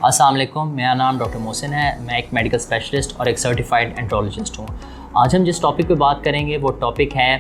अस्सलाम वालेकुम, मेरा नाम डॉक्टर मोहसिन है। मैं एक मेडिकल स्पेशलिस्ट और एक सर्टिफाइड एंट्रोलॉजिस्ट हूँ। आज हम जिस टॉपिक पे बात करेंगे वो टॉपिक है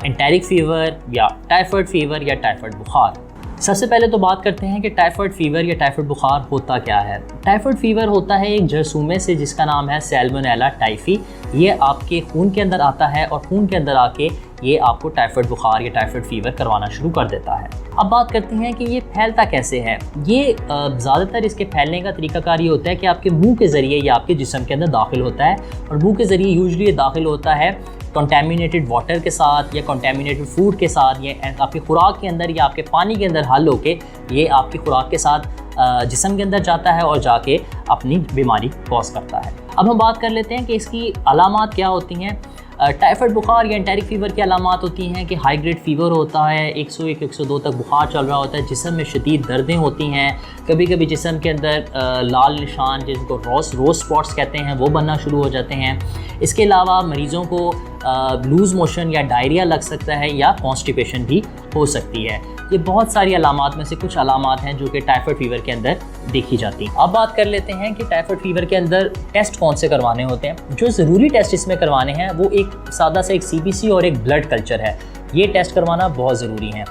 एंटेरिक फ़ीवर या टाइफाइड फ़ीवर या टाइफाइड बुखार। सबसे पहले तो बात करते हैं कि टाइफाइड फ़ीवर या टाइफाइड बुखार होता क्या है। टाइफाइड फ़ीवर होता है एक जरासीम से जिसका नाम है सैल्मोनेला टाइफी। ये आपके खून के अंदर आता है और खून के अंदर आके ये आपको टाइफाइड बुखार या टाइफाइड फ़ीवर करवाना शुरू कर देता है। अब बात करते हैं कि ये फैलता कैसे है। ये ज़्यादातर इसके फैलने का तरीकाकार ये होता है कि आपके मुंह के ज़रिए या आपके जिस्म के अंदर दाखिल होता है, और मुंह के ज़रिए यूजुअली ये दाखिल होता है कंटेमिनेटेड वाटर के साथ या कंटेमिनेटेड फूड के साथ, या आपकी खुराक के अंदर या आपके पानी के अंदर हल होके ये आपकी खुराक के साथ जिस्म के अंदर जाता है और जाके अपनी बीमारी कॉज करता है। अब हम बात कर लेते हैं कि इसकी अलामात क्या होती हैं। टाइफाइड बुखार या एंटेरिक फ़ीवर की अलामात होती हैं कि हाई ग्रेड फ़ीवर होता है, 101-102 तक बुखार चल रहा होता है, जिस्म में शदीद दर्दें होती हैं, कभी कभी जिस्म के अंदर लाल निशान जिनको रोज़ स्पॉट्स कहते हैं वो बनना शुरू हो जाते हैं। इसके अलावा मरीज़ों को लूज़ मोशन या डायरिया लग सकता है या कॉन्स्टिपेशन भी हो सकती है। ये बहुत सारी अलामात में से कुछ अलामात हैं जो कि टाइफाइड फ़ीवर के अंदर देखी जाती हैं। अब बात कर लेते हैं कि टाइफाइड फ़ीवर के अंदर टेस्ट कौन से करवाने होते हैं। जो ज़रूरी टेस्ट इसमें करवाने हैं वो एक सादा सा एक CBC और एक ब्लड कल्चर है। ये टेस्ट करवाना बहुत ज़रूरी है।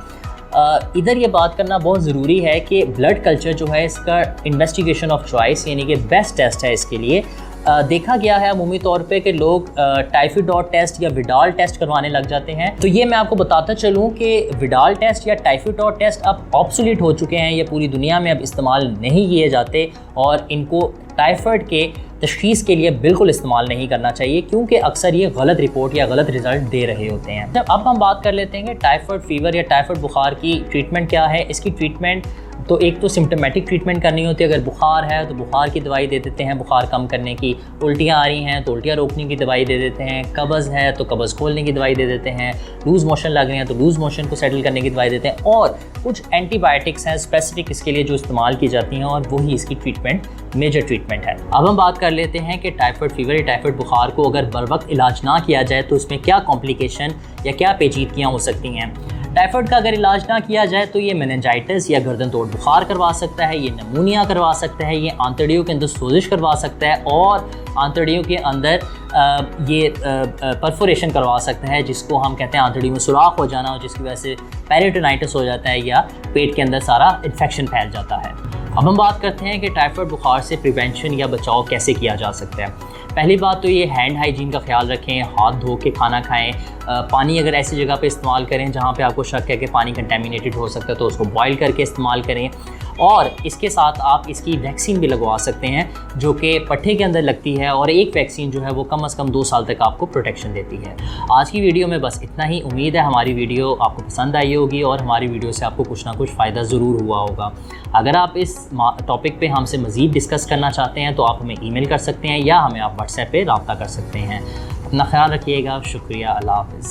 इधर ये बात करना बहुत ज़रूरी है कि ब्लड कल्चर जो है इसका इन्वेस्टिगेशन ऑफ चॉइस यानी कि बेस्ट टेस्ट है। इसके लिए देखा गया है अमूमी तौर पे कि लोग टाइफाइड टेस्ट या विडाल टेस्ट करवाने लग जाते हैं। तो ये मैं आपको बताता चलूँ कि विडाल टेस्ट या टाइफाइड टेस्ट अब ऑब्सोलीट हो चुके हैं। ये पूरी दुनिया में अब इस्तेमाल नहीं किए जाते और इनको टाइफाइड के तशख़ीस के लिए बिल्कुल इस्तेमाल नहीं करना चाहिए, क्योंकि अक्सर ये गलत रिपोर्ट या गलत रिज़ल्ट दे रहे होते हैं। जब अब हम बात कर लेते हैं कि टाइफाइड फ़ीवर या टाइफाइड बुखार की ट्रीटमेंट क्या है। इसकी ट्रीटमेंट तो एक तो सिम्टोमेटिक ट्रीटमेंट करनी होती है। अगर बुखार है तो बुखार की दवाई दे देते हैं बुखार कम करने की, उल्टियाँ आ रही हैं तो उल्टियाँ रोकने की दवाई दे देते हैं, कब्ज़ है तो कब्ज़ खोलने की दवाई दे देते हैं, लूज़ मोशन लग रहे हैं तो लूज़ मोशन को सेटल करने की दवाई देते हैं, और कुछ एंटीबायोटिक्स हैं स्पेसिफिक इसके लिए जो इस्तेमाल की जाती हैं, और वही इसकी ट्रीटमेंट मेजर ट्रीटमेंट है। अब हम बात कर लेते हैं कि टाइफाइड फ़ीवर या टाइफाइड बुखार को अगर बर वक्त इलाज ना किया जाए तो उसमें क्या कॉम्प्लिकेशन या क्या पेचीदगियाँ हो सकती हैं। टाइफाइड का अगर इलाज ना किया जाए तो ये मेनिंजाइटिस या गर्दन तोड़ बुखार करवा सकता है, ये नमूनिया करवा सकता है, ये आंतड़ियों के अंदर सोजिश करवा सकता है, और आंतड़ियों के अंदर ये परफोरेशन करवा सकता है जिसको हम कहते हैं आंतड़ियों में सुराख हो जाना, और जिसकी वजह से पेरिटोनाइटिस हो जाता है या पेट के अंदर सारा इन्फेक्शन फैल जाता है। अब हम बात करते हैं कि टाइफाइड बुखार से प्रिवेंशन या बचाव कैसे किया जा सकता है। पहली बात तो ये हैंड हाइजीन का ख्याल रखें, हाथ धो के खाना खाएं, पानी अगर ऐसी जगह पे इस्तेमाल करें जहाँ पे आपको शक है कि पानी कंटेमिनेटेड हो सकता है तो उसको बॉईल करके इस्तेमाल करें, और इसके साथ आप इसकी वैक्सीन भी लगवा सकते हैं जो कि पट्टे के अंदर लगती है, और एक वैक्सीन जो है वो कम से कम 2 साल तक आपको प्रोटेक्शन देती है। आज की वीडियो में बस इतना ही। उम्मीद है हमारी वीडियो आपको पसंद आई होगी और हमारी वीडियो से आपको कुछ ना कुछ फ़ायदा ज़रूर हुआ होगा। अगर आप इस टॉपिक पे हमसे मज़ीद डिस्कस करना चाहते हैं तो आप हमें ईमेल कर सकते हैं या हमें आप व्हाट्सएप पे रब्ता कर सकते हैं। अपना ख्याल रखिएगा। शुक्रिया। अल्लाह हाफ़िज़।